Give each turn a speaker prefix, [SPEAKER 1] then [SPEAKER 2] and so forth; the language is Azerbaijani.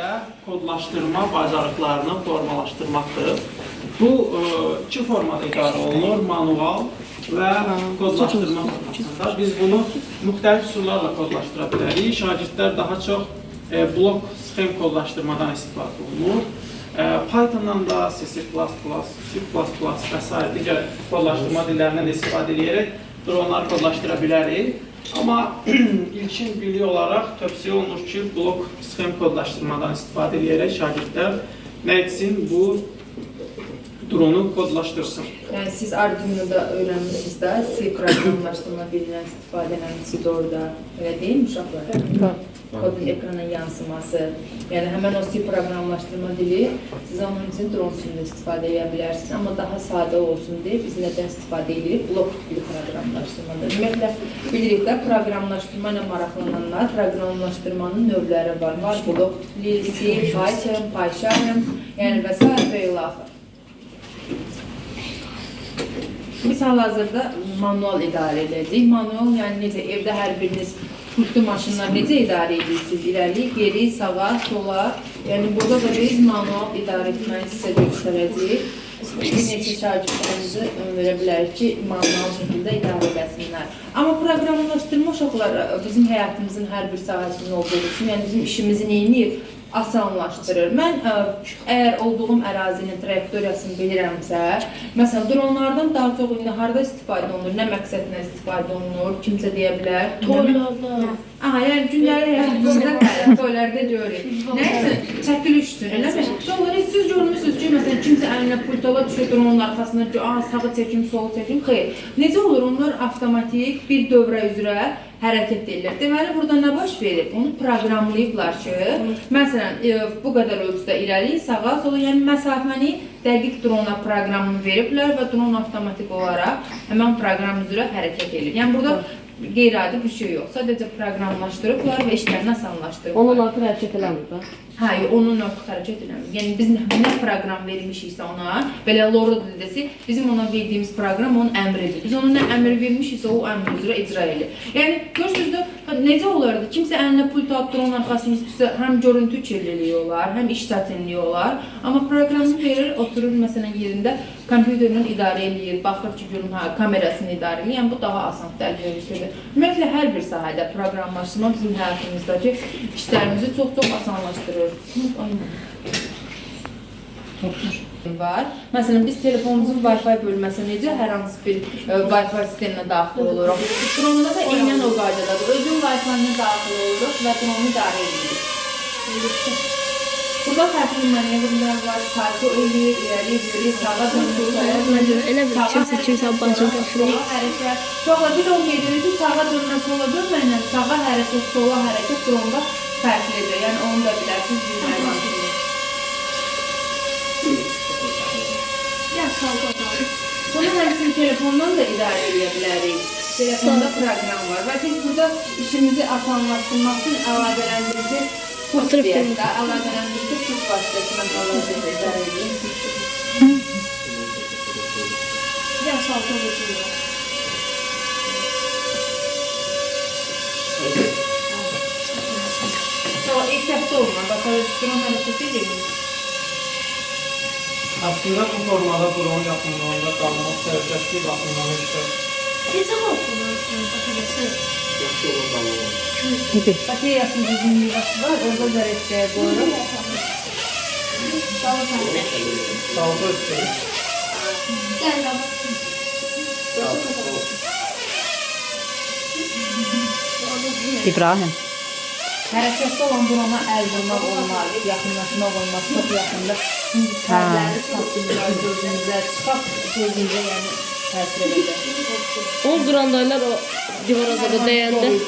[SPEAKER 1] də kodlaşdırma bacarıqlarını formalaşdırmaqdır. Bu iki formada idarə olunur, manual və kodlaşdırma formasında. Biz bunu müxtəlif üsullarla kodlaşdıra bilərik. Şagirdlər daha çox blok sxem kodlaşdırmadan istifadə olunur. Python'dan da, C++, C++ və s. digər kodlaşdırma dillərindən də istifadə edərək dronları kodlaşdıra bilərik. Amma ilkin bilik olaraq tövsiyə olunur ki, blok sxem kodlaşdırmadan istifadə edərək şagirdlər nə etsin, bu dronu kodlaşdırsın.
[SPEAKER 2] Yəni siz Arduino'da öyrənmişsiniz də, C proqramlaşdırma dilindən istifadə etmişsiniz orada, elə deyil mi uşaqlar? Kodun ekrana yansıması, yəni həmən o C proqramlaşdırma dili siz onun üçün drone üçün də istifadə edə bilərsiniz, amma daha sadə olsun deyə biz nədən istifadə edirik? Blok tipli proqramlaşdırmada. Ümumiyyətlə, bilirik də proqramlaşdırma ilə maraqlananlar, proqramlaşdırmanın növləri var. Var blok tipli, C, Python, PyCharm, yəni və s. və ilaxır. Biz hal-hazırda manual idarə edəcəyik. Manual, yəni necə evdə hər biriniz pultlu maşınlar necə idarə edirsiniz? İrəli, geri, sağa, sola. Yəni burada da biz manual idarə etməyi sizə göstərəcəyik. Bir neçə şagirdlərimizi verə bilərik ki, manual şəkildə idarə edəsinlər. Amma proqramlaşdırma uşaqlar bizim həyatımızın hər bir sahəsində olduğu üçün, yəni bizim işimizi neyinir? Asanlaşdırır. Mən əgər olduğum ərazinin trayektoriyasını bilirəmsə, məsələn, dronlardan daha çox indi harada istifadə olunur, nə məqsədlə istifadə olunur, kimsə deyə bilər?
[SPEAKER 3] Toylarda.
[SPEAKER 2] Yəni günləri həyatımızda toylarda görürük. Nə üçün? Çəkiliş üçün, elə mi? Onları siz görmüsünüz ki, məsələn, kimsə əlinə pultola düşür, dronun arxasında ki, sağı çəkim, solu çəkim, xeyr. Necə olur? Onlar avtomatik bir dövrə üzrə hərəkət edirlər. Deməli, burada nə baş verir? Onu proqramlayıblar ki, məsələn, bu qədər ölçüdə irəli, sağa, sola, yəni məsafəni dəqiq drona proqramını veriblər və dron avtomatik olaraq həmən proqram üzrə hərəkət edir. Yəni, burada qeyri-adi bir şey yox. Sadəcə proqramlaşdırıblar və işlərini asanlaşdırıblar.
[SPEAKER 3] Onun artıq hərəkət eləmir də.
[SPEAKER 2] Hə, onun artıq hərəkət eləmir. Yəni, biz nə proqram vermişiksə ona, belə Lorda dildəsi, bizim ona verdiyimiz proqram onun əmridir. Biz ona nə əmr vermişiksə, o əmr üzrə icra edir. Yəni, görürsünüz də, necə olardı? Kimsə əlinə pult alıb dronun arxasını üstüsə həm görüntü kirliliyi olar, həm iş çətinliyi olar. Amma proqramı verir, oturur məsələn yerində, kompüterlə idarə edir, baxır ki, görün, kamerasını idarə edir. Yəni, bu daha asan əlverişlidir. Ümumiyyətlə, hər bir sahədə proqramlaşdırma bizim həyatımızdakı işlərimizi çox-çox asanlaşdırır. Var. Məsələn, biz telefonumuzun Wi-Fi bölməsi necə hər hansı bir Wi-Fi sisteminə daxil oluruq. Dronda da eynən o qaydadadır. Özün Wi-Fi-nə daxil oluruq və dronu idarə edirik. Burada fərqli manevrlər var, sayqı ölür, irəli, geri, sağa dönür,
[SPEAKER 3] Elə bir kimsə başını qaşırır.
[SPEAKER 2] Sonra bir o qeyd edir ki, sağa dönmə, sola dönməklə, sağa hərəkət, sola hərəkət dronda fərqlidir. Yəni, onu da bilərsiniz, bilməyərsiniz. Bunu həmçinin telefondan da idarə edə bilərik. Telefonda proqram var və biz burada işimizi asanlaşdırmaq üçün əlaqələndirici kurs deyək də, əlaqələndirici kurs vasitəsindən əlaqələndirici idarə edeyim. Salta geçiyor. Tamam, ilk dəfə olma, bakalım, drone hərəkət edelim.
[SPEAKER 1] Aslında bu formada drone yaxınlığında qalmaq təhlükəsizlik baxımından heç
[SPEAKER 3] Necə baxılır? Baxılır.
[SPEAKER 1] yaxşı olur qalmaq.
[SPEAKER 2] Bateriyasının düzgün yuvası var, orada zərətçəyə qoyuruq.
[SPEAKER 1] Salto üstü.
[SPEAKER 3] Gəl də bax.
[SPEAKER 4] İbrahim.
[SPEAKER 2] Hərəkətdə olan drona əl vurmaq olmaz, yaxınlaşmaq olmaz, çox yaxında. Şimdi tərləri tapdığınızda gözünüzə çıxaq, gözünüzə yəni təsir edəcək.
[SPEAKER 3] O durandaylar o divara da dəyəndə